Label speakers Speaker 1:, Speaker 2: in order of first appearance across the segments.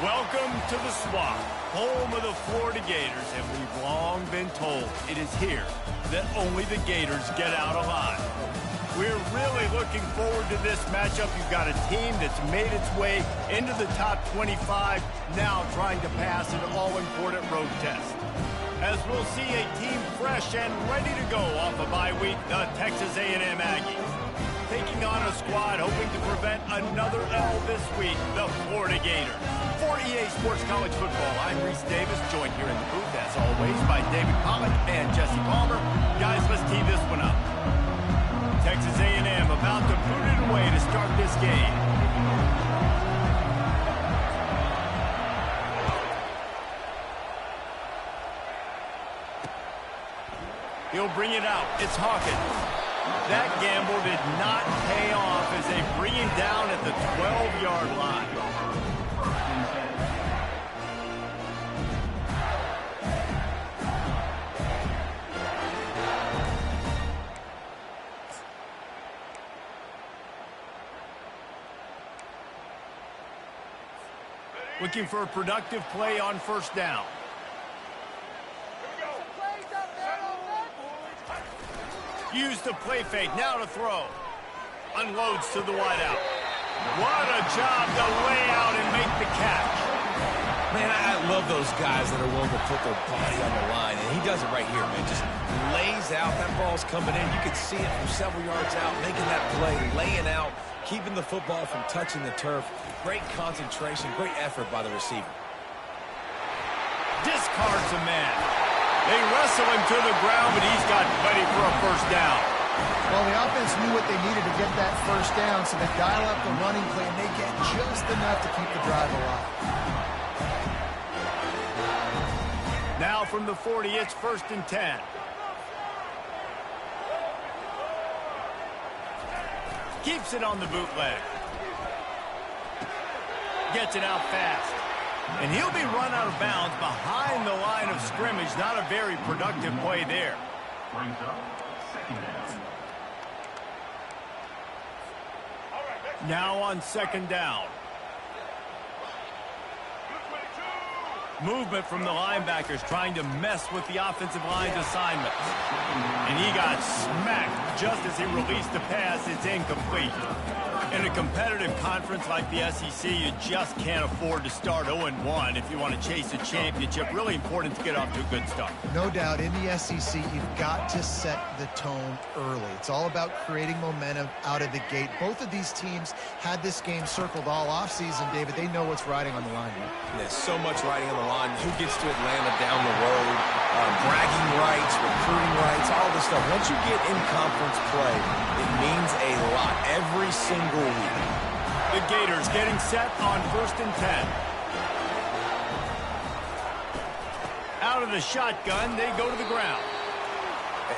Speaker 1: Welcome to the Swamp, home of the Florida Gators, and we've long been told it is here that only the Gators get out alive. We're really looking forward to this matchup. You've got a team that's made its way into the top 25, now trying to pass an all-important road test. As we'll see a team fresh and ready to go off a bye week, the Texas A&M Aggies. Taking on a squad hoping to prevent another L this week, the Florida Gators. For EA Sports College Football, I'm Reese Davis, joined here in the booth, as always, by David Pollack and Jesse Palmer. Guys, let's tee this one up. Texas A&M about to put it away to start this game. He'll bring it out. It's Hawkins. That gamble did not pay off as they bring him down at the 12-yard line. Looking for a productive play on first down. Use the play fake, now to throw. Unloads to the wideout. What a job to lay out and make the catch.
Speaker 2: Man, I love those guys that are willing to put their body on the line, and he does it right here, man. Just lays out. That ball's coming in. You can see it from several yards out, making that play, laying out, keeping the football from touching the turf. Great concentration, great effort by the receiver.
Speaker 1: Discards a man. They wrestle him to the ground, but he's got plenty for a first down.
Speaker 3: Well, the offense knew what they needed to get that first down, so they dial up the running play, and they get just enough to keep the drive alive.
Speaker 1: Now from the 40, it's 1st and 10. Keeps it on the bootleg. Gets it out fast. And he'll be run out of bounds behind the line of scrimmage. Not a very productive play there. Now on 2nd down. Movement from the linebackers trying to mess with the offensive line's assignments. And he got smacked just as he released the pass. It's incomplete. In a competitive conference like the SEC, you just can't afford to start 0-1 if you want to chase a championship. Really important to get off to a good start.
Speaker 3: No doubt, in the SEC, you've got to set the tone early. It's all about creating momentum out of the gate. Both of these teams had this game circled all offseason, David. They know what's riding on the line here.
Speaker 2: There's so much riding on the line. Who gets to Atlanta down the road? Bragging rights, recruiting rights, all this stuff. Once you get in conference play, it means a lot every single week.
Speaker 1: The Gators getting set on 1st and 10. Out of the shotgun, they go to the ground.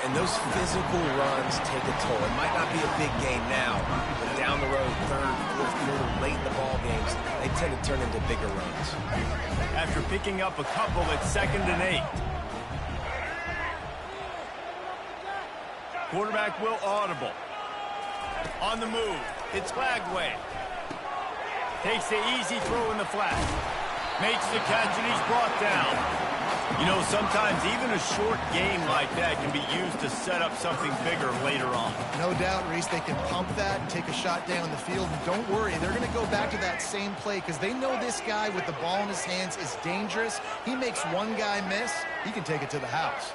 Speaker 2: And those physical runs take a toll. It might not be a big game now, but down the road, 3rd, 4th quarter, late in the ball games, they tend to turn into bigger runs.
Speaker 1: After picking up a couple, it's 2nd and 8. Quarterback will audible. On the move, it's Lagway. Takes the easy throw in the flat. Makes the catch, and he's brought down. You know, sometimes even a short game like that can be used to set up something bigger later on.
Speaker 3: No doubt, Reese, they can pump that and take a shot down the field. And don't worry, they're going to go back to that same play because they know this guy with the ball in his hands is dangerous. He makes one guy miss, he can take it to the house.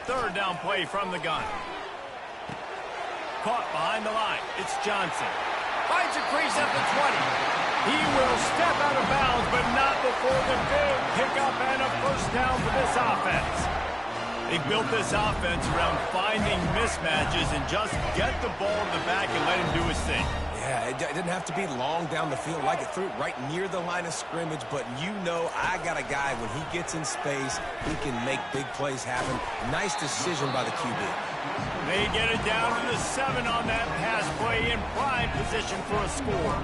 Speaker 1: Third down play from the gun. Caught behind the line. It's Johnson. Finds a crease at the 20. He will step out of bounds, but not before the big pickup and a first down for this offense. They built this offense around finding mismatches and just get the ball in the back and let him do his thing.
Speaker 2: Yeah, it didn't have to be long down the field. Like it threw it right near the line of scrimmage, but you know I got a guy, when he gets in space, he can make big plays happen. Nice decision by the QB.
Speaker 1: They get it down to the 7 on that pass play in prime position for a score.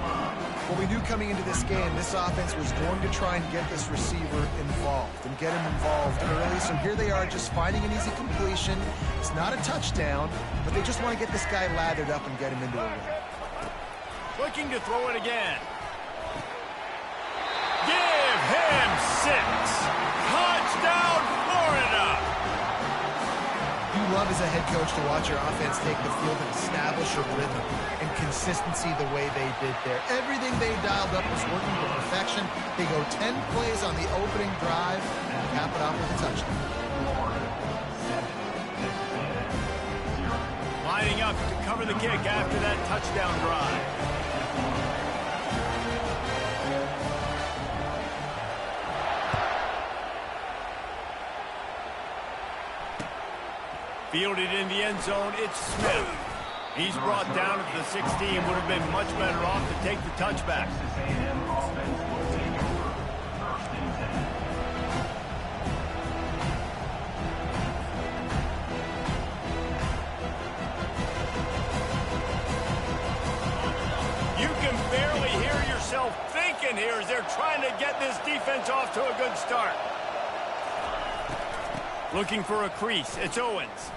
Speaker 3: Well, we knew coming into this game, this offense was going to try and get this receiver involved and get him involved early. So here they are just finding an easy completion. It's not a touchdown, but they just want to get this guy lathered up and get him into a win.
Speaker 1: Looking to throw it again. Give him 6. Touchdown, Florida!
Speaker 3: You love as a head coach to watch your offense take the field and establish a rhythm and consistency the way they did there. Everything they dialed up was working to perfection. They go 10 plays on the opening drive and cap it off with a touchdown.
Speaker 1: Lining up to cover the kick after that touchdown drive. Fielded in the end zone, it's Smith. He's brought down at the 16, would have been much better off to take the touchback. You can barely hear yourself thinking here as they're trying to get this defense off to a good start. Looking for a crease. It's Owens.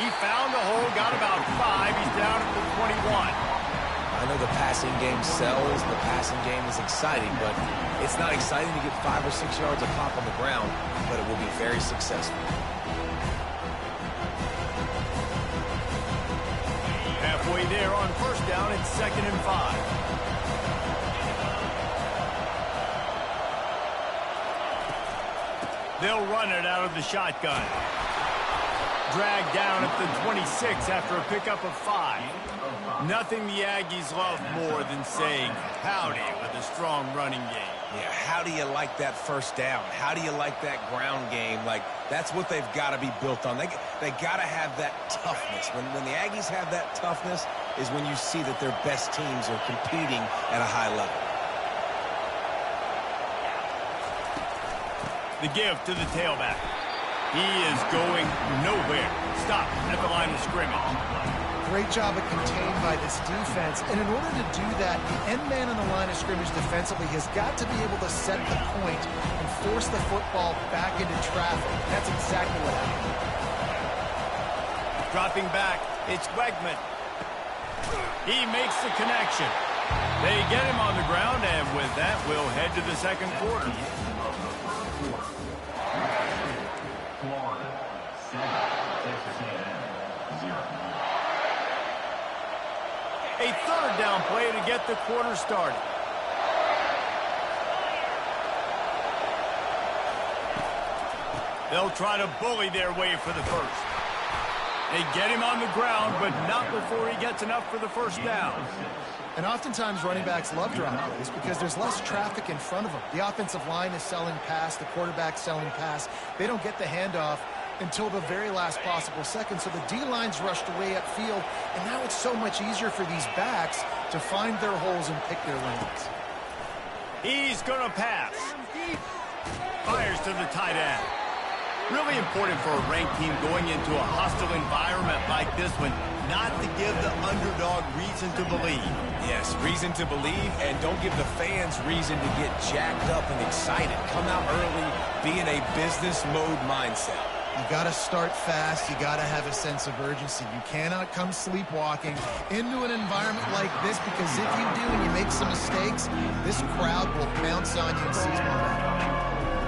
Speaker 1: He found the hole, got about 5. He's down at the 21.
Speaker 2: I know the passing game sells, the passing game is exciting, but it's not exciting to get 5 or 6 yards a pop on the ground, but it will be very successful.
Speaker 1: Halfway there on first down, it's 2nd and 5. They'll run it out of the shotgun. Dragged down at the 26 after a pickup of 5. Nothing the Aggies love more than saying howdy with a strong running game.
Speaker 2: Yeah, how do you like that first down? How do you like that ground game? Like, that's what they've got to be built on. They got to have that toughness. When the Aggies have that toughness is when you see that their best teams are competing at a high level.
Speaker 1: The give to the tailback. He is going nowhere. Stop at the line of scrimmage.
Speaker 3: Great job of contained by this defense. And in order to do that, the end man on the line of scrimmage defensively has got to be able to set the point and force the football back into traffic. That's exactly what happened.
Speaker 1: Dropping back, it's Wegman. He makes the connection. They get him on the ground, and with that, we'll head to the second quarter. A third down play to get the quarter started. They'll try to bully their way for the first. They get him on the ground, but not before he gets enough for the first down.
Speaker 3: And oftentimes running backs love drop plays because there's less traffic in front of them. The offensive line is selling pass, the quarterback's selling pass. They don't get the handoff until the very last possible second. So the D-line's rushed away upfield, and now it's so much easier for these backs to find their holes and pick their lanes.
Speaker 1: He's going to pass. Fires to the tight end. Really important for a ranked team going into a hostile environment like this one, not to give the underdog reason to believe.
Speaker 2: Yes, reason to believe, and don't give the fans reason to get jacked up and excited. Come out early, be in a business mode mindset.
Speaker 3: You got to start fast. You got to have a sense of urgency. You cannot come sleepwalking into an environment like this, because if you do and you make some mistakes, this crowd will pounce on you and seize momentum.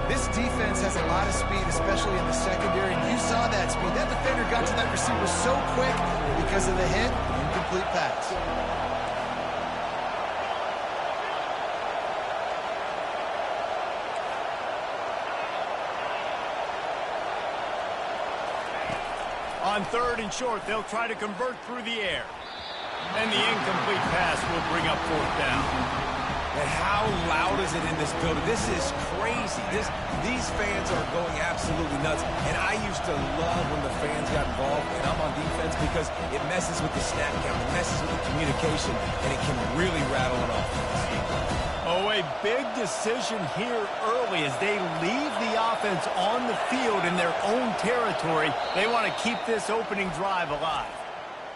Speaker 3: This defense has a lot of speed, especially in the secondary, and you saw that speed. That defender got to that receiver so quick because of the hit, incomplete pass.
Speaker 1: On third and short, they'll try to convert through the air. And the incomplete pass will bring up fourth down.
Speaker 2: And how loud is it in this building? This is crazy. These fans are going absolutely nuts. And I used to love when the fans got involved, and I'm on defense. because it messes with the snap count, it messes with the communication, and it can really rattle an offense.
Speaker 1: Oh, a big decision here early as they leave the offense on the field in their own territory. They want to keep this opening drive alive.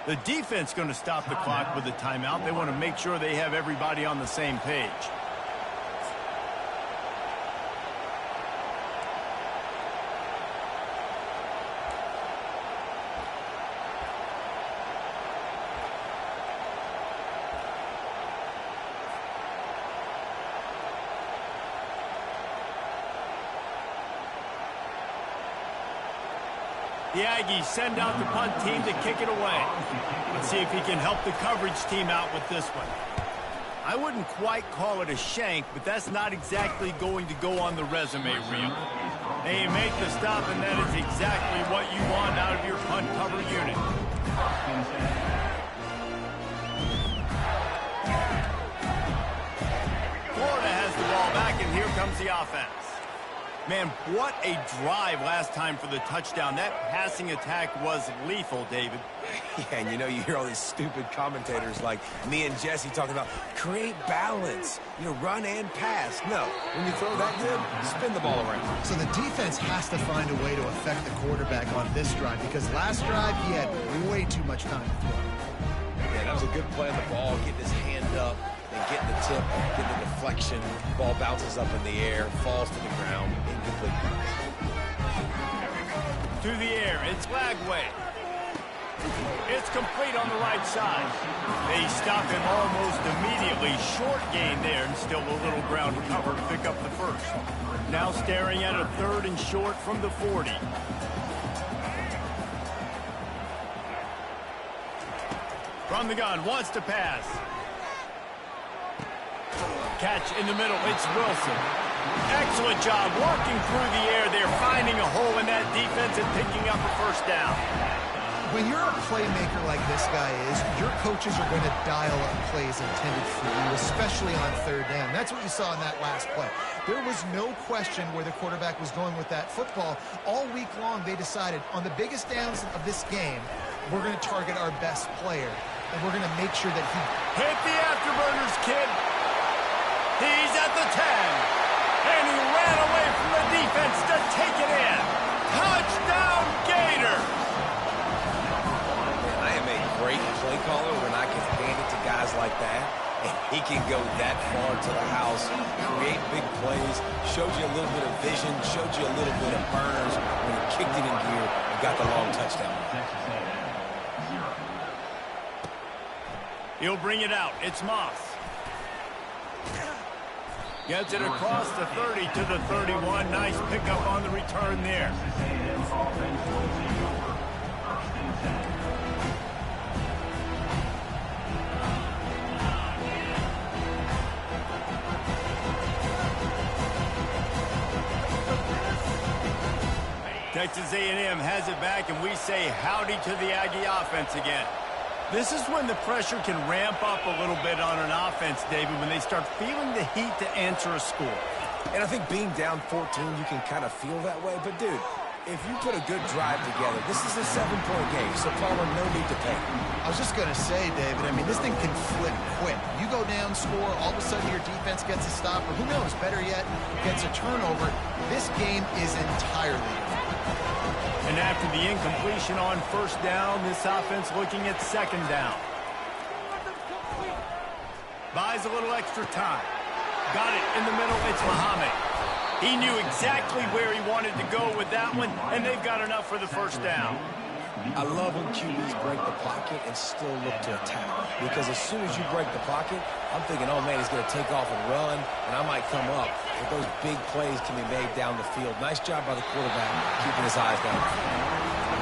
Speaker 1: The defense going to stop the clock with a timeout. They want to make sure they have everybody on the same page. The Aggies send out the punt team to kick it away. Let's see if he can help the coverage team out with this one. I wouldn't quite call it a shank, but that's not exactly going to go on the resume reel. They make the stop, and that is exactly what you want out of your punt cover unit. Florida has the ball back, and here comes the offense. Man, what a drive last time for the touchdown. That passing attack was lethal, David.
Speaker 2: Yeah, and you know, you hear all these stupid commentators like me and Jesse talking about create balance, you know, run and pass. No, when you throw that good, spin the ball around.
Speaker 3: So the defense has to find a way to affect the quarterback on this drive because last drive he had way too much time to throw.
Speaker 2: Yeah, that was a good play on the ball, getting his hand up. And getting the tip, getting the deflection, ball bounces up in the air, falls to the ground, incomplete pass.
Speaker 1: To the air, it's Lagway. It's complete on the right side. They stop him almost immediately. Short gain there, and still a little ground cover to pick up the first. Now staring at a 3rd and short from the 40. From the gun, wants to pass. Catch in the middle, it's Wilson. Excellent job working through the air. They're finding a hole in that defense and picking up a first down.
Speaker 3: When you're a playmaker like this guy is, your coaches are going to dial up plays intended for you, especially on 3rd down. That's what you saw in that last play. There was no question where the quarterback was going with that football. All week long, they decided on the biggest downs of this game, we're going to target our best player, and we're going to make sure that he...
Speaker 1: Hit the afterburners, kid. He's at the 10, and he ran away from the defense to take it in. Touchdown, Gator!
Speaker 2: Man, I am a great play caller when I can hand it to guys like that, and he can go that far to the house, create big plays, showed you a little bit of vision, showed you a little bit of burners when he kicked it in gear and got the long touchdown.
Speaker 1: He'll bring it out. It's Moss. Gets it across the 30 to the 31. Nice pickup on the return there. Texas A&M has it back, and we say howdy to the Aggie offense again. This is when the pressure can ramp up a little bit on an offense, David, when they start feeling the heat to answer a score.
Speaker 2: And I think being down 14, you can kind of feel that way. But, dude, if you put a good drive together, this is a 7-point game, so Palmer, no need to panic.
Speaker 3: I was just going to say, David, I mean, this thing can flip quick. You go down, score, all of a sudden your defense gets a stop, or who knows, better yet, gets a turnover. This game is entirely different.
Speaker 1: And after the incompletion on 1st down, this offense looking at 2nd down. Buys a little extra time. Got it in the middle, it's Muhammad. He knew exactly where he wanted to go with that one, and they've got enough for the 1st down.
Speaker 2: I love when QBs break the pocket and still look to attack. Because as soon as you break the pocket, I'm thinking, oh, man, he's going to take off and run, and I might come up. But those big plays can be made down the field. Nice job by the quarterback, keeping his eyes down.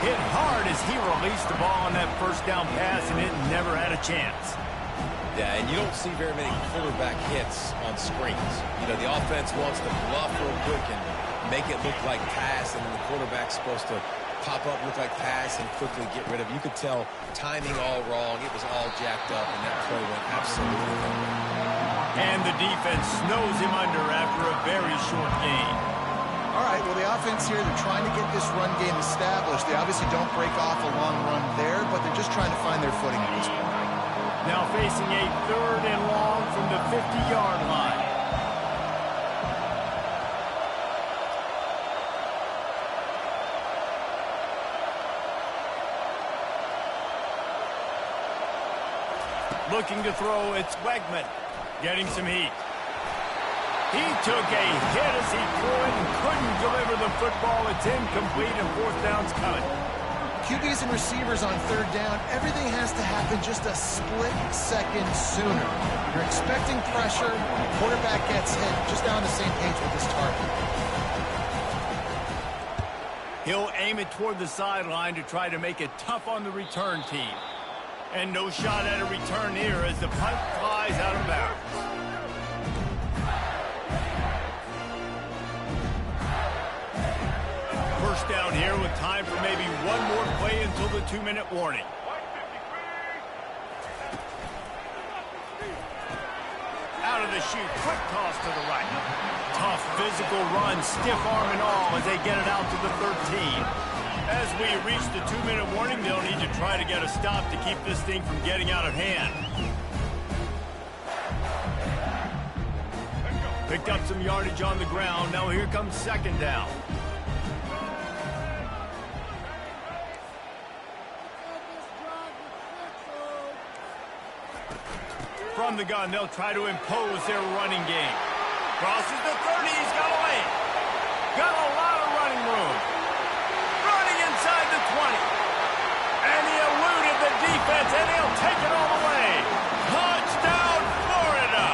Speaker 1: Hit hard as he released the ball on that 1st down pass, and it never had a chance.
Speaker 2: Yeah, and you don't see very many quarterback hits on screens. You know, the offense wants to bluff real quick and make it look like pass, and then the quarterback's supposed to pop up, look like pass, and quickly get rid of it. You could tell timing all wrong. It was all jacked up, and that play went absolutely nowhere.
Speaker 1: And the defense snows him under after a very short gain.
Speaker 3: All right, well, the offense here, they're trying to get this run game established. They obviously don't break off a long run there, but they're find their footing at this point.
Speaker 1: Now facing a 3rd and long from the 50-yard line. Looking to throw, it's Wegman. Getting some heat. He took a hit as he threw it and couldn't deliver the football. It's incomplete and 4th down's coming.
Speaker 3: QBs and receivers on 3rd down, everything has to happen just a split second sooner. You're expecting pressure, quarterback gets hit, just down on the same page with his target.
Speaker 1: He'll aim it toward the sideline to try to make it tough on the return team. And no shot at a return here as the punt flies out of bounds. First down here with time for maybe one more play until the 2-minute warning. Out of the chute, quick toss to the right. Tough physical run, stiff arm and all as they get it out to the 13. As we reach the 2-minute warning, they'll need to try to get a stop to keep this thing from getting out of hand. Picked up some yardage on the ground. Now here comes 2nd down. From the gun, they'll try to impose their running game. Crosses the 30, he's got away. Got a lot of running room. Running inside the 20. And he eluded the defense, and he'll take it all the way. Touchdown, Florida!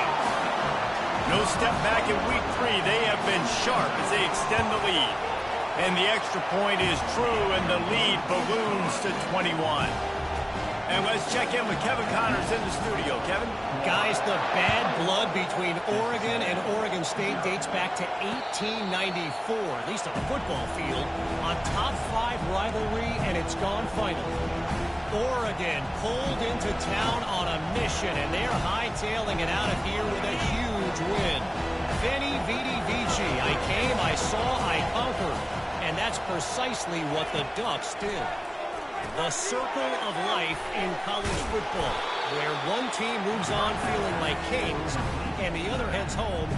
Speaker 1: No step back in week 3. They have been sharp as they extend the lead. And the extra point is true, and the lead balloons to 21. And let's check in with Kevin Connors in the studio. Kevin?
Speaker 4: Guys, the bad blood between Oregon and Oregon State dates back to 1894, at least on the football field, on top 5 rivalry, and it's gone finally. Oregon pulled into town on a mission, and they're hightailing it out of here with a huge win. Veni, vidi, vici. I came, I saw, I conquered. And that's precisely what the Ducks did. The circle of life in college football, where one team moves on feeling like kings, and the other heads home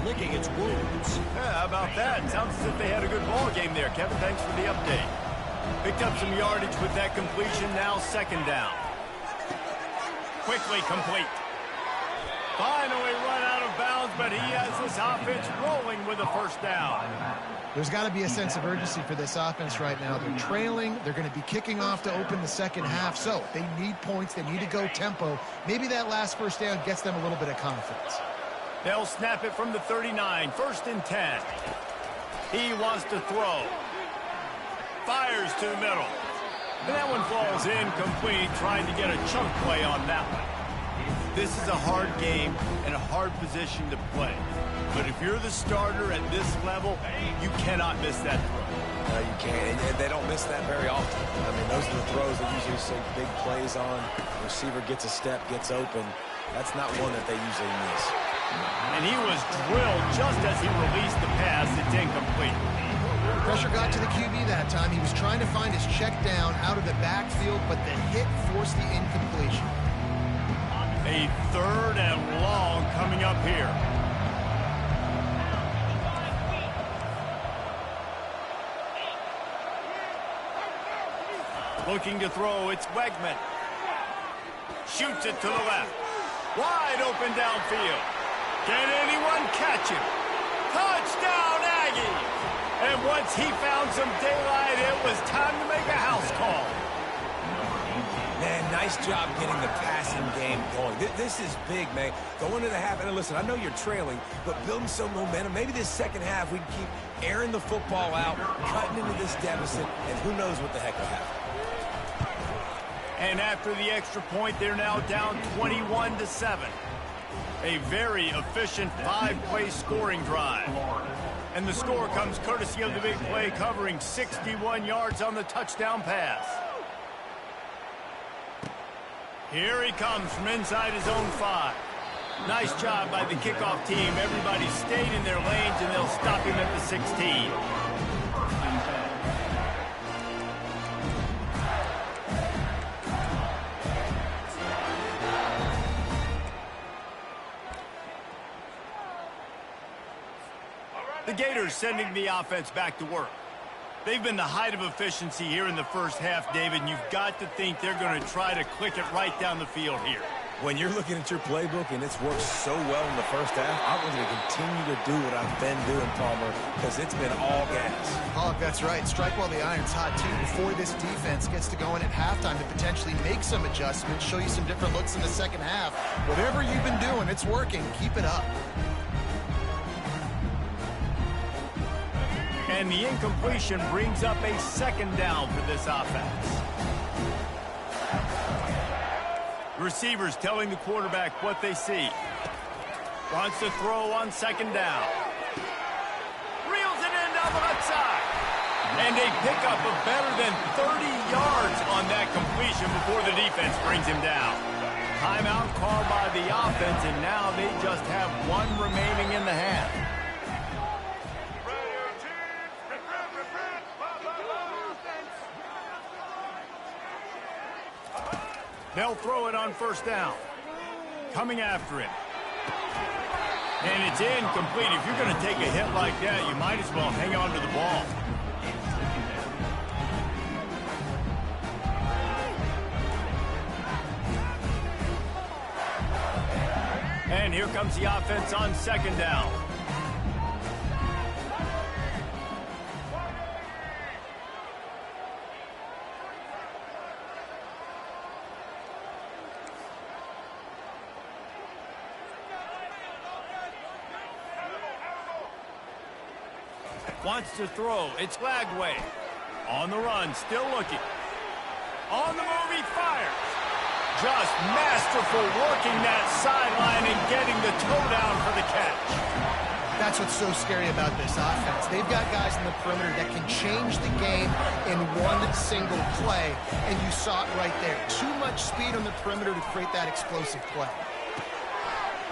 Speaker 4: licking its wounds.
Speaker 1: Yeah, how about that? Sounds as if they had a good ball game there, Kevin. Thanks for the update. Picked up some yardage with that completion, now 2nd down. Quickly complete. Finally run out of bounds, but he has this offense rolling with a 1st down.
Speaker 3: There's got to be a sense of urgency for this offense right now. They're trailing. They're going to be kicking off to open the 2nd half. So they need points. They need to go tempo. Maybe that last 1st down gets them a little bit of confidence.
Speaker 1: They'll snap it from the 39. 1st and 10. He wants to throw. Fires to the middle. And that one falls incomplete, trying to get a chunk play on that one. This is a hard game and a hard position to play. But if you're the starter at this level, you cannot miss that throw.
Speaker 2: No, you can't. And they don't miss that very often. I mean, those are the throws that usually see big plays on. The receiver gets a step, gets open. That's not one that they usually miss.
Speaker 1: And he was drilled just as he released the pass. It's incomplete.
Speaker 3: Pressure got to the QB that time. He was trying to find his check down out of the backfield, but the hit forced the incompletion.
Speaker 1: A 3rd and long coming up here. Looking to throw, it's Wegman. Shoots it to the left. Wide open downfield. Can anyone catch him? Touchdown, Aggie! And once he found some daylight, it was time to make a house call.
Speaker 2: Man, nice job getting the passing game going. This is big, man. Going into the half, and listen, I know you're trailing, but building some momentum. Maybe this 2nd half we can keep airing the football out, cutting into this deficit, and who knows what the heck will happen.
Speaker 1: And after the extra point, they're now down 21-7. A very efficient 5-play scoring drive. And the score comes courtesy of the big play, covering 61 yards on the touchdown pass. Here he comes from inside his own 5. Nice job by the kickoff team. Everybody stayed in their lanes, and they'll stop him at the 16. The Gators sending the offense back to work. They've been the height of efficiency here in the first half, David, and you've got to think they're going to try to click it right down the field here.
Speaker 2: When you're looking at your playbook and it's worked so well in the first half, I'm going to continue to do what I've been doing, Palmer, because it's been all gas.
Speaker 3: Oh, that's right. Strike while the iron's hot, too, before this defense gets to going at halftime to potentially make some adjustments, show you some different looks in the second half. Whatever you've been doing, it's working. Keep it up.
Speaker 1: And the incompletion brings up a second down for this offense. Receivers telling the quarterback what they see. Wants to throw on second down. Reels it in down the left side. And a pickup of better than 30 yards on that completion before the defense brings him down. Timeout called by the offense, and now they just have one remaining in the half. They'll throw it on first down. Coming after him. And it's incomplete. If you're going to take a hit like that, you might as well hang on to the ball. And here comes the offense on second down. Wants to throw. It's Lagway. On the run, still looking. On the move, he fires. Just masterful working that sideline and getting the toe down for the catch.
Speaker 3: That's what's so scary about this offense. They've got guys in the perimeter that can change the game in one single play, and you saw it right there. Too much speed on the perimeter to create that explosive play.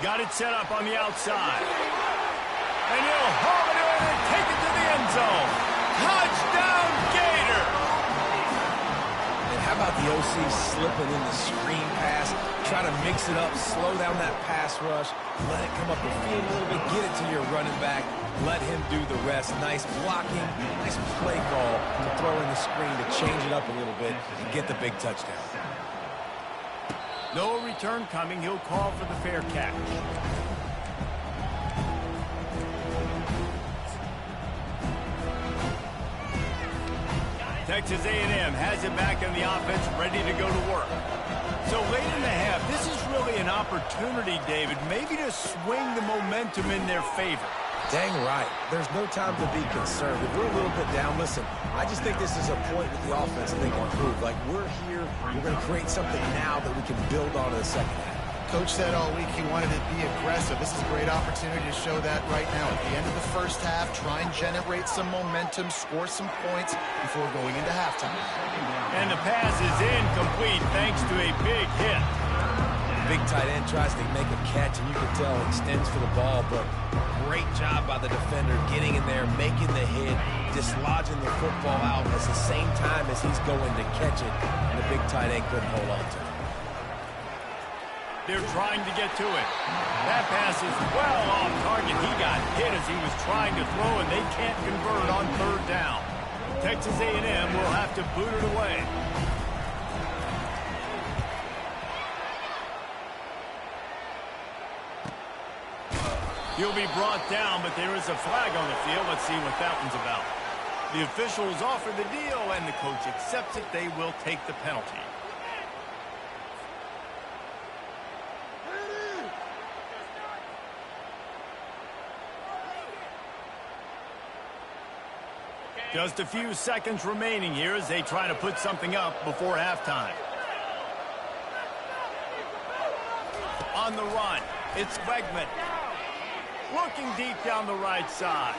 Speaker 1: Got it set up on the outside. And he'll haul it in and take it to the end zone. Touchdown, Gator!
Speaker 2: And how about the OC slipping in the screen pass, try to mix it up, slow down that pass rush, let it come up the field a little bit, get it to your running back, let him do the rest. Nice blocking, nice play call to throw in the screen to change it up a little bit and get the big touchdown.
Speaker 1: No return coming. He'll call for the fair catch. Texas A&M has it back on the offense, ready to go to work. So late in the half, this is really an opportunity, David, maybe to swing the momentum in their favor.
Speaker 2: Dang right. There's no time to be conservative. We're a little bit down. Listen, I just think this is a point with the offense that they can improve. Like, we're here, we're going to create something now that we can build on in the second half.
Speaker 3: Coach said all week he wanted to be aggressive. This is a great opportunity to show that right now. At the end of the first half, try and generate some momentum, score some points before going into halftime.
Speaker 1: And the pass is incomplete thanks to a big hit.
Speaker 2: Big tight end tries to make a catch, and you can tell extends for the ball, but great job by the defender getting in there, making the hit, dislodging the football out at the same time as he's going to catch it, and the big tight end couldn't hold on to it.
Speaker 1: They're trying to get to it. That pass is well off target. He got hit as he was trying to throw, and they can't convert on third down. Texas A&M will have to boot it away. He'll be brought down, but there is a flag on the field. Let's see what that one's about. The officials offer the deal, and the coach accepts it. They will take the penalty. Just a few seconds remaining here as they try to put something up before halftime. On the run, it's Wegman. Looking deep down the right side.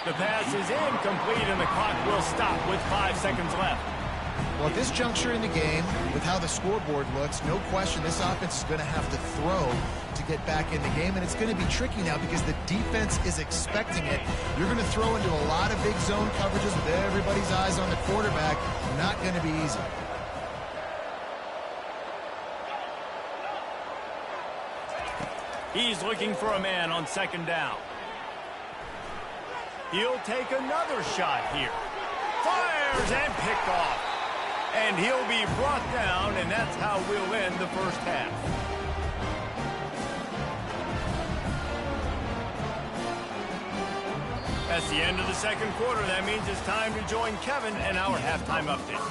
Speaker 1: The pass is incomplete, and the clock will stop with 5 seconds left.
Speaker 3: Well, at this juncture in the game, with how the scoreboard looks, no question this offense is going to have to throw to get back in the game, and it's going to be tricky now because the defense is expecting it. You're going to throw into a lot of big zone coverages with everybody's eyes on the quarterback. Not going to be easy.
Speaker 1: He's looking for a man on second down. He'll take another shot here. Fires and picked off. And he'll be brought down, and that's how we'll end the first half. That's the end of the second quarter. That means it's time to join Kevin and our halftime update.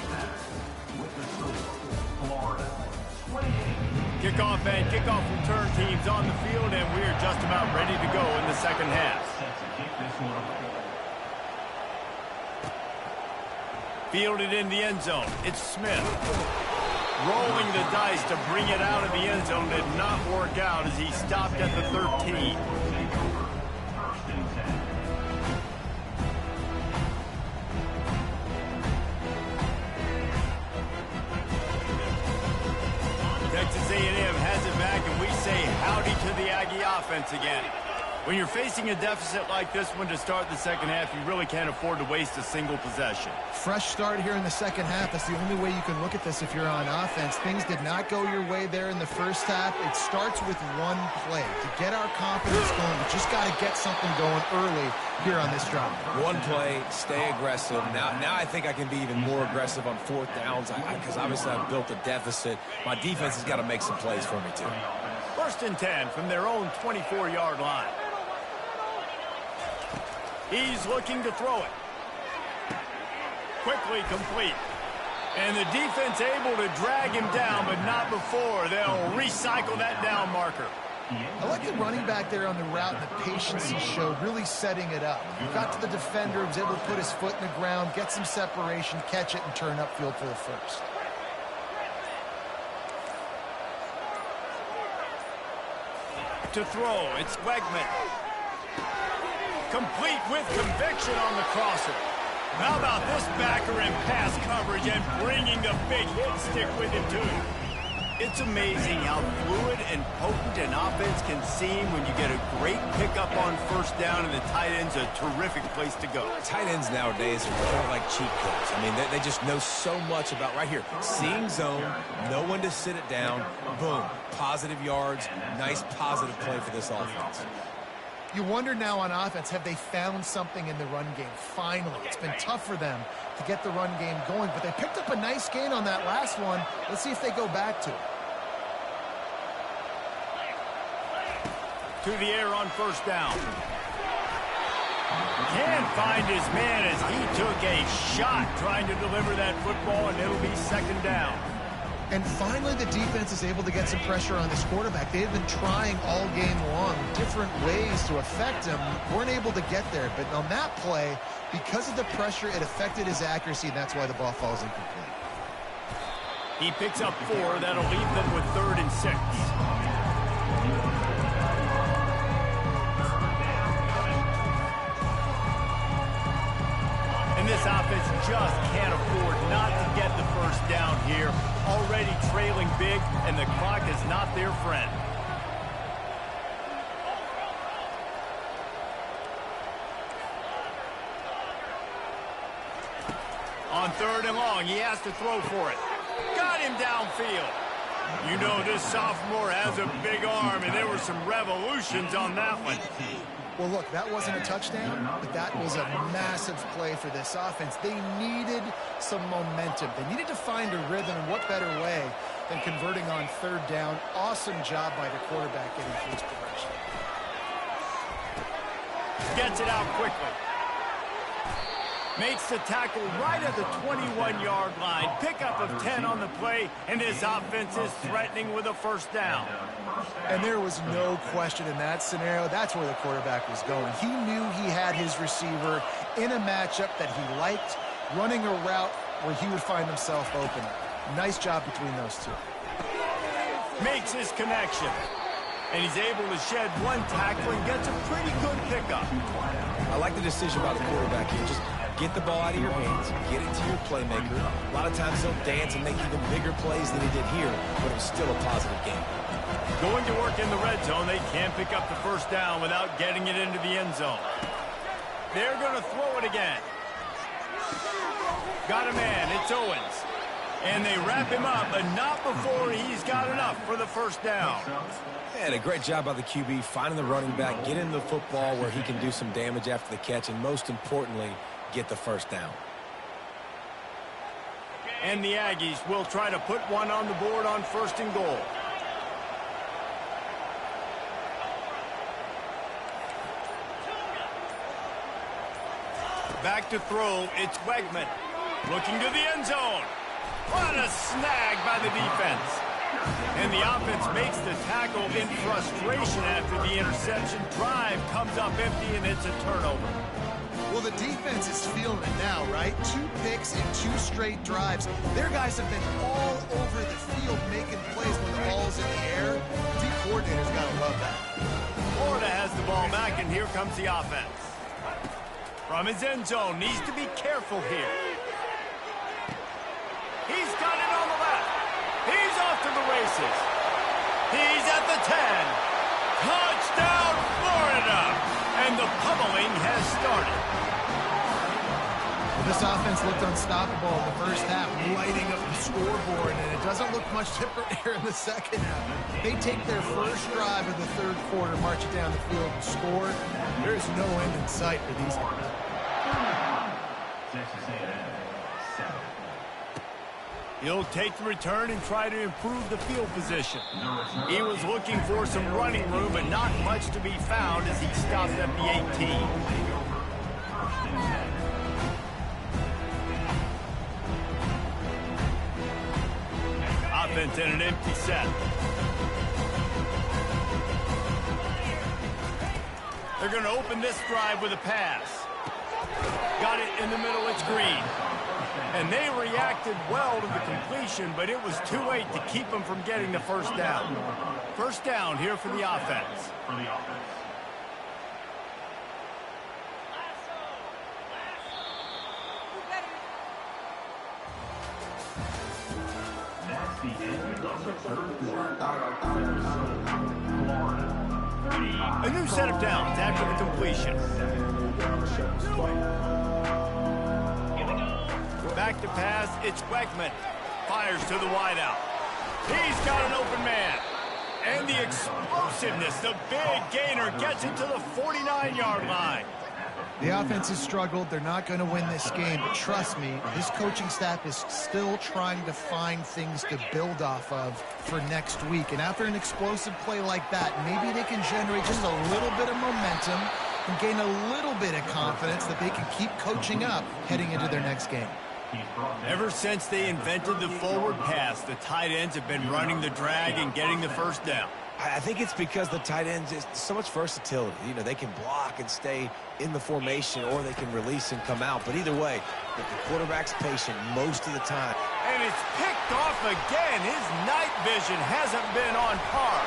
Speaker 1: Kickoff and kickoff return teams on the field, and we're just about ready to go in the second half. Fielded in the end zone. It's Smith. Rolling the dice to bring it out of the end zone did not work out as he stopped at the 13. Texas A&M has it back, and we say howdy to the Aggie offense again. When you're facing a deficit like this one to start the second half, you really can't afford to waste a single possession.
Speaker 3: Fresh start here in the second half. That's the only way you can look at this if you're on offense. Things did not go your way there in the first half. It starts with one play. To get our confidence going, we just got to get something going early here on this drive.
Speaker 2: One play, stay aggressive. Now I think I can be even more aggressive on fourth downs because obviously I've built a deficit. My defense has got to make some plays for me, too.
Speaker 1: 1st and 10 from their own 24-yard line. He's looking to throw it. Quickly complete. And the defense able to drag him down, but not before. They'll recycle that down marker.
Speaker 3: I like the running back there on the route and the patience he showed, really setting it up. He got to the defender, was able to put his foot in the ground, get some separation, catch it, and turn upfield for the first.
Speaker 1: To throw, it's Wegman. Complete with conviction on the crosser. How about this backer in pass coverage and bringing the big hit stick with him, too? It's amazing how fluid and potent an offense can seem when you get a great pickup on first down, and the tight end's a terrific place to go.
Speaker 2: Tight ends nowadays are kind of like cheat codes. I mean, they just know so much about right here. Seeing zone, know when to sit it down, boom, positive yards, nice positive play for this offense.
Speaker 3: You wonder now on offense, have they found something in the run game? Finally, it's been tough for them to get the run game going, but they picked up a nice gain on that last one. Let's see if they go back to it.
Speaker 1: To the air on first down. Can't find his man as he took a shot trying to deliver that football, and it'll be second down.
Speaker 3: And finally, the defense is able to get some pressure on this quarterback. They had been trying all game long different ways to affect him. Weren't able to get there. But on that play, because of the pressure, it affected his accuracy, and that's why the ball falls incomplete.
Speaker 1: He picks up 4. That'll leave them with 3rd and 6. And this offense just can't afford not to get the first down here. Already trailing big, and the clock is not their friend. On 3rd and long, he has to throw for it. Got him downfield. You know this sophomore has a big arm, and there were some revolutions on that one.
Speaker 3: Well, look, that wasn't a touchdown, but that was a massive play for this offense. They needed some momentum. They needed to find a rhythm, and what better way than converting on 3rd down. Awesome job by the quarterback getting through his progression.
Speaker 1: Gets it out quickly. Makes the tackle right at the 21-yard line. Pickup of 10 on the play, and this offense is threatening with a first down.
Speaker 3: And there was no question in that scenario. That's where the quarterback was going. He knew he had his receiver in a matchup that he liked, running a route where he would find himself open. Nice job between those two.
Speaker 1: Makes his connection. And he's able to shed one tackle and gets a pretty good pickup.
Speaker 2: I like the decision by the quarterback here. Just get the ball out of your hands, get it to your playmaker. A lot of times he'll dance and make even bigger plays than he did here, but it was still a positive game.
Speaker 1: Going to work in the red zone, they can't pick up the first down without getting it into the end zone. They're going to throw it again. Got a man, it's Owens. And they wrap him up, but not before he's got enough for the first down.
Speaker 2: And a great job by the QB finding the running back, getting the football where he can do some damage after the catch, and most importantly, get the first down.
Speaker 1: And the Aggies will try to put one on the board on 1st and goal. Back to throw, it's Wegman. Looking to the end zone. What a snag by the defense. And the offense makes the tackle in frustration after the interception. Drive comes up empty, and it's a turnover.
Speaker 3: Well, the defense is feeling it now, right? 2 picks in 2 straight drives. Their guys have been all over the field making plays when the ball's in the air. D coordinator's got to love that.
Speaker 1: Florida has the ball back, and here comes the offense. From his end zone, needs to be careful here. He's got it on the left. He's off to the races. He's at the 10. Touchdown, Florida! And the pummeling has started.
Speaker 3: Well, this offense looked unstoppable in the first half, lighting up the scoreboard, and it doesn't look much different here in the second half. They take their first drive of the 3rd quarter, march it down the field, and score. There's no end in sight for these guys.
Speaker 1: He'll take the return and try to improve the field position. He was looking for some running room, but not much to be found as he stopped at the 18. Offense in an empty set. They're going to open this drive with a pass. Got it in the middle, it's Green. And they reacted well to the completion, but it was too late to keep them from getting the first down. First down here for the offense. A new set of downs after the completion. Back to pass, it's Wegman. Fires to the wideout. He's got an open man. And the explosiveness, the big gainer gets it to the 49-yard line.
Speaker 3: The offense has struggled. They're not going to win this game, but trust me, this coaching staff is still trying to find things to build off of for next week. And after an explosive play like that, maybe they can generate just a little bit of momentum and gain a little bit of confidence that they can keep coaching up heading into their next game.
Speaker 1: Ever since they invented the forward pass, the tight ends have been running the drag and getting the first down.
Speaker 2: I think it's because the tight ends is so much versatility. You know, they can block and stay in the formation, or they can release and come out. But either way, the quarterback's patient most of the time.
Speaker 1: And it's picked off again. His night vision hasn't been on par.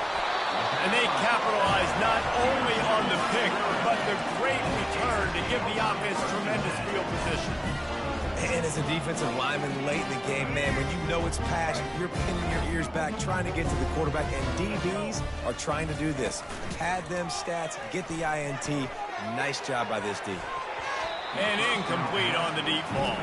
Speaker 1: And they capitalize not only on the pick, but the great return to give the offense tremendous field position.
Speaker 2: And as a defensive lineman late in the game, man, when you know it's pass, you're pinning your ears back, trying to get to the quarterback, and DBs are trying to do this. Pad them stats, get the INT. Nice job by this D.
Speaker 1: And incomplete on the deep ball.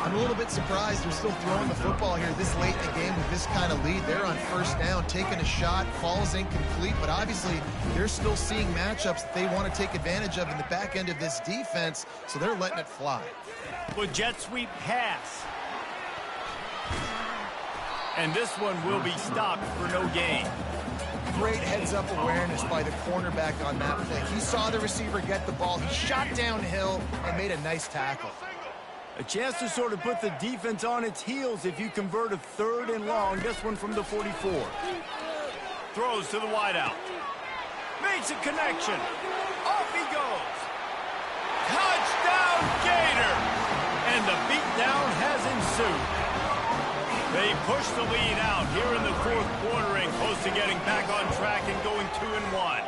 Speaker 3: I'm a little bit surprised they're still throwing the football here this late in the game with this kind of lead. They're on first down, taking a shot, falls incomplete, but obviously they're still seeing matchups that they want to take advantage of in the back end of this defense, so they're letting it fly.
Speaker 1: With jet sweep pass. And this one will be stopped for no gain.
Speaker 3: Great heads-up awareness by the cornerback on that play. He saw the receiver get the ball. He shot downhill and made a nice tackle.
Speaker 1: A chance to sort of put the defense on its heels if you convert a 3rd and long. This one from the 44. Throws to the wideout. Makes a connection. Off he goes. Touchdown, Gator! And the beatdown has ensued. They push the lead out here in the 4th quarter and close to getting back on track and going 2-1.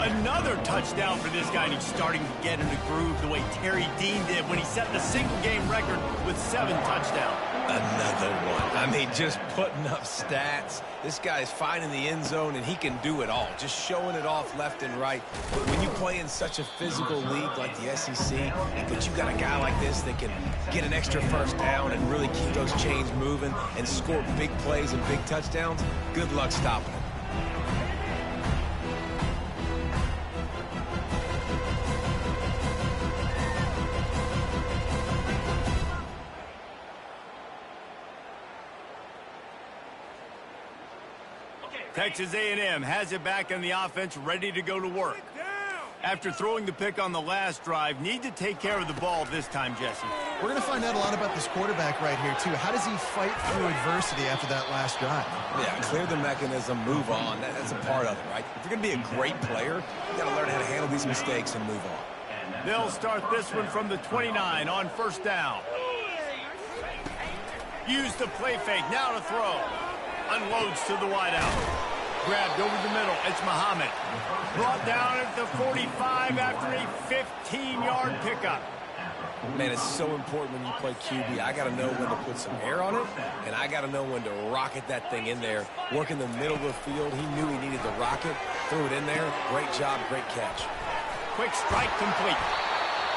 Speaker 1: Another touchdown for this guy, and he's starting to get in the groove the way Terry Dean did when he set the single-game record with 7 touchdowns.
Speaker 2: Another one. I mean, just putting up stats. This guy's finding the end zone, and he can do it all. Just showing it off left and right. But when you play in such a physical league like the SEC, but you got a guy like this that can get an extra first down and really keep those chains moving and score big plays and big touchdowns, good luck stopping it.
Speaker 1: Texas A&M has it back in the offense, ready to go to work. After throwing the pick on the last drive, need to take care of the ball this time, Jesse.
Speaker 3: We're going to find out a lot about this quarterback right here, too. How does he fight through adversity after that last drive?
Speaker 2: Yeah, clear the mechanism, move on. That's a part of it, right? If you're going to be a great player, you got to learn how to handle these mistakes and move on.
Speaker 1: They'll start this one from the 29 on first down. Use the play fake, now to throw. Unloads to the wideout. Grabbed over the middle. It's Muhammad. Brought down at the 45 after a 15-yard pickup.
Speaker 2: Man, it's so important when you play QB. I got to know when to put some air on it, and I got to know when to rocket that thing in there. Work in the middle of the field. He knew he needed to rock it. Threw it in there. Great job, great catch.
Speaker 1: Quick strike complete.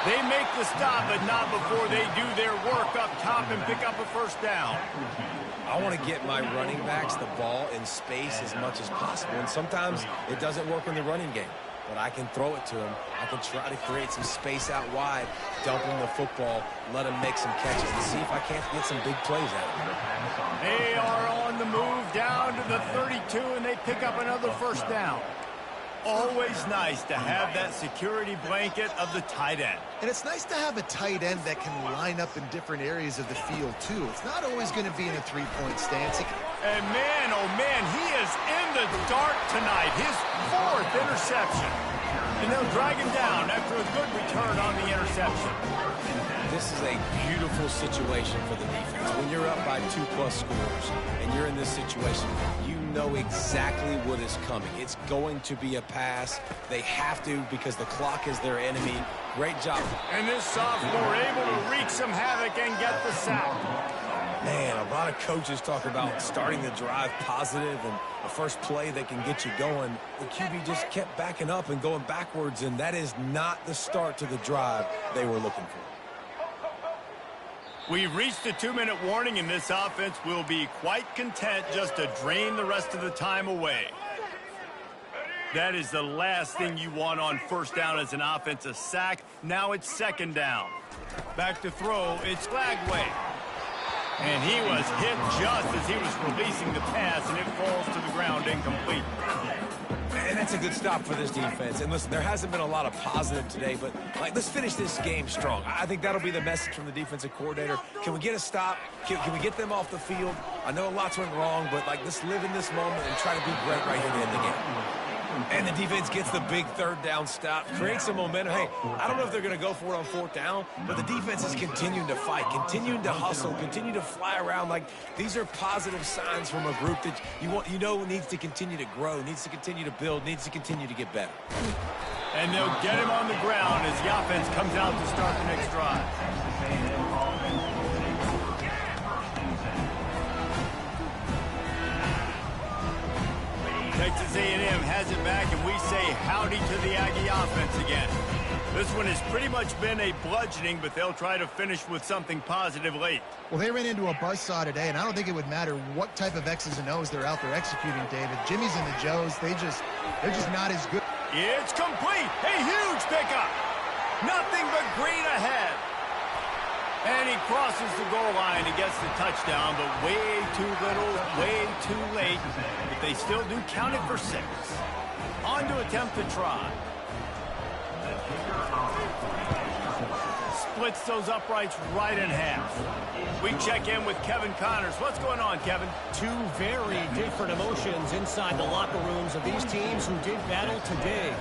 Speaker 1: They make the stop, but not before they do their work up top and pick up a first down.
Speaker 2: I want to get my running backs the ball in space as much as possible, and sometimes it doesn't work in the running game, but I can throw it to them. I can try to create some space out wide, dump them the football, let them make some catches, and see if I can't get some big plays out of them.
Speaker 1: They are on the move down to the 32, and they pick up another first down. Always nice to have that security blanket of the tight end.
Speaker 3: And it's nice to have a tight end that can line up in different areas of the field, too. It's not always going to be in a three-point stance.
Speaker 1: And man, oh man, he is in the dark tonight. His 4th interception. And they'll drag him down after a good return on the interception.
Speaker 2: This is a beautiful situation for the defense. When you're up by 2+ scores and you're in this situation, you know exactly what is coming. It's going to be a pass. They have to because the clock is their enemy. Great job.
Speaker 1: And this sophomore able to wreak some havoc and get the sack.
Speaker 2: Man, a lot of coaches talk about starting the drive positive and the first play that can get you going. The QB just kept backing up and going backwards, and that is not the start to the drive they were looking for.
Speaker 1: We've reached the 2-minute warning, and this offense will be quite content just to drain the rest of the time away. That is the last thing you want on first down as an offense, a sack. Now it's second down. Back to throw, it's Flagway. And he was hit just as he was releasing the pass, and it falls to the ground incomplete.
Speaker 2: And that's a good stop for this defense. And listen, there hasn't been a lot of positive today, but let's finish this game strong. I think that'll be the message from the defensive coordinator. Can we get a stop? Can we get them off the field? I know lots went wrong, but let's live in this moment and try to be great right here to end the game. And the defense gets the big 3rd down stop, creates some momentum. Hey, I don't know if they're going to go for it on 4th down, but the defense is continuing to fight, continuing to hustle, continue to fly around. These are positive signs from a group that you know needs to continue to grow, needs to continue to build, needs to continue to get better.
Speaker 1: And they'll get him on the ground as the offense comes out to start the next drive. Texas A&M has it back, and we say howdy to the Aggie offense again. This one has pretty much been a bludgeoning, but they'll try to finish with something positive late.
Speaker 3: Well, they ran into a buzzsaw today, and I don't think it would matter what type of X's and O's they're out there executing, David. Jimmy's and the Joes, they're just not as good.
Speaker 1: It's complete. A huge pickup. Nothing but green ahead. And he crosses the goal line and gets the touchdown, but way too little, way too late. But they still do count it for 6. On to attempt to try. Splits those uprights right in half. We check in with Kevin Connors. What's going on, Kevin?
Speaker 4: 2 very different emotions inside the locker rooms of these teams who did battle today.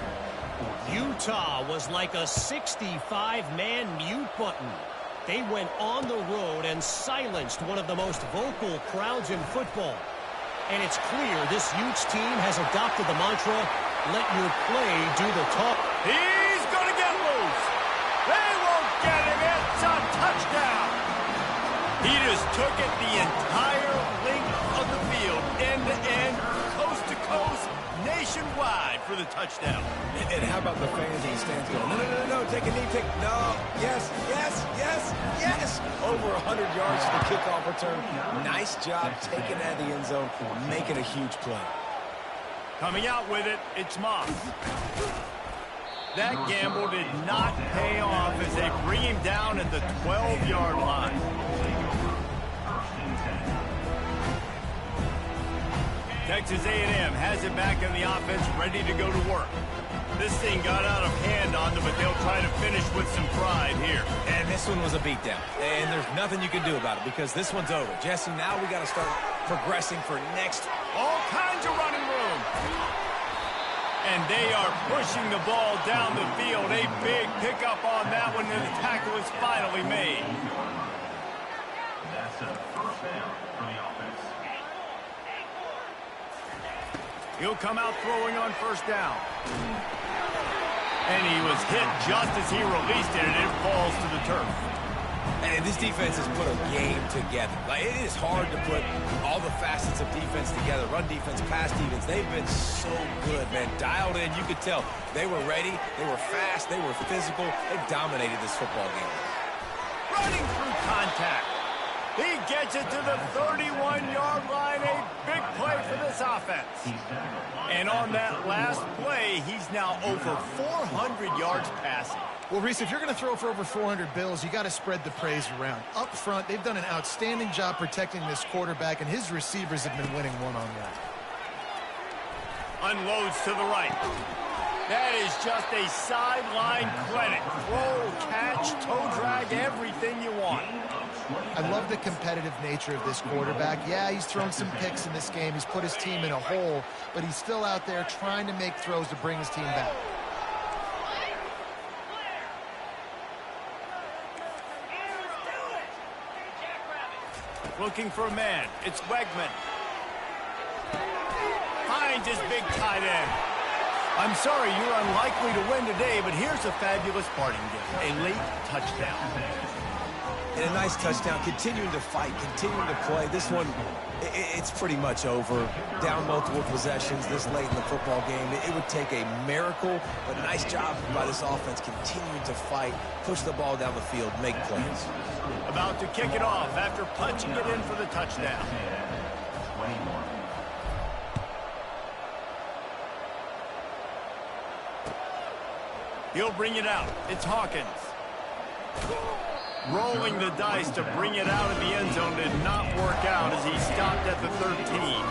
Speaker 4: Utah was like a 65-man mute button. They went on the road and silenced one of the most vocal crowds in football. And it's clear this Utes team has adopted the mantra, let your play do the talk.
Speaker 1: He's going to get loose. They won't get him. It's a touchdown. He just took it the entire length of the field, end to end, coast to coast, nationwide for the touchdown.
Speaker 2: And how about the fans in the stands going, no, no, no, no, take a knee, no, yes, yes, yes, yes. Over 100 yards for the kickoff return. Nice job taking that in the end zone, making a huge play.
Speaker 1: Coming out with it, it's Ncaa. That gamble did not pay off as they bring him down at the 12-yard line. Texas A&M has it back in the offense, ready to go to work. This thing got out of hand on them, but they'll try to finish with some pride here.
Speaker 2: And this one was a beatdown. And there's nothing you can do about it because this one's over. Jesse, now we got to start progressing for next.
Speaker 1: All kinds of running room. And they are pushing the ball down the field. A big pickup on that one, and the tackle is finally made.
Speaker 5: That's a first down for the offense.
Speaker 1: He'll come out throwing on first down. And he was hit just as he released it, and it falls to the turf.
Speaker 2: And this defense has put a game together. Like, it is hard to put all the facets of defense together. Run defense, pass defense. They've been so good, man. Dialed in. You could tell they were ready. They were fast. They were physical. They dominated this football game.
Speaker 1: Running through contact. He gets it to the 31-yard line. A big play for this offense. And on that last play, he's now over 400 yards passing.
Speaker 3: Well, Reese, if you're going to throw for over 400 bills, you got to spread the praise around. Up front, they've done an outstanding job protecting this quarterback, and his receivers have been winning one-on-one.
Speaker 1: Unloads to the right. That is just a sideline credit. Throw, catch, toe drag, everything you want.
Speaker 3: I love the competitive nature of this quarterback. Yeah, he's thrown some picks in this game. He's put his team in a hole, but he's still out there trying to make throws to bring his team back.
Speaker 1: Looking for a man. It's Wegman. Finds his big tight end. I'm sorry, you're unlikely to win today, but here's a fabulous parting gift. A late touchdown.
Speaker 2: And a nice touchdown. Continuing to fight, continuing to play. This one, it's pretty much over. Down multiple possessions this late in the football game. It would take a miracle, but nice job by this offense continuing to fight, push the ball down the field, make plays.
Speaker 1: About to kick it off after punching it in for the touchdown.
Speaker 5: 21.
Speaker 1: He'll bring it out. It's Hawkins. Rolling the dice to bring it out of the end zone did not work out as he stopped at the 13.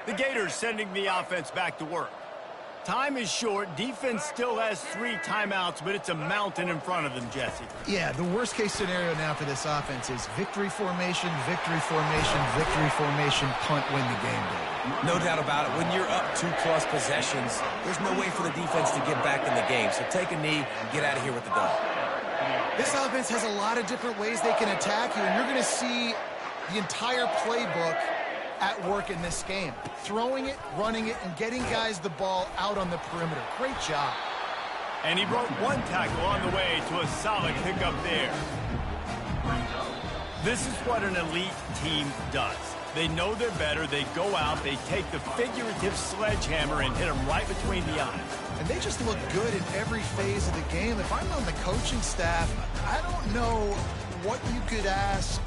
Speaker 1: The Gators sending the offense back to work. Time is short. Defense still has 3 timeouts, but it's a mountain in front of them, Jesse.
Speaker 3: Yeah, the worst-case scenario now for this offense is victory formation, victory formation, victory formation, punt, win the game, David.
Speaker 2: No doubt about it. When you're up 2+ possessions, there's no way for the defense to get back in the game. So take a knee and get out of here with the dub.
Speaker 3: This offense has a lot of different ways they can attack you, and you're going to see the entire playbook at work in this game. Throwing it, running it, and getting guys the ball out on the perimeter. Great job.
Speaker 1: And he broke 1 tackle on the way to a solid pickup there. This is what an elite team does. They know they're better. They go out. They take the figurative sledgehammer and hit them right between the eyes.
Speaker 3: And they just look good in every phase of the game. If I'm on the coaching staff, I don't know what you could ask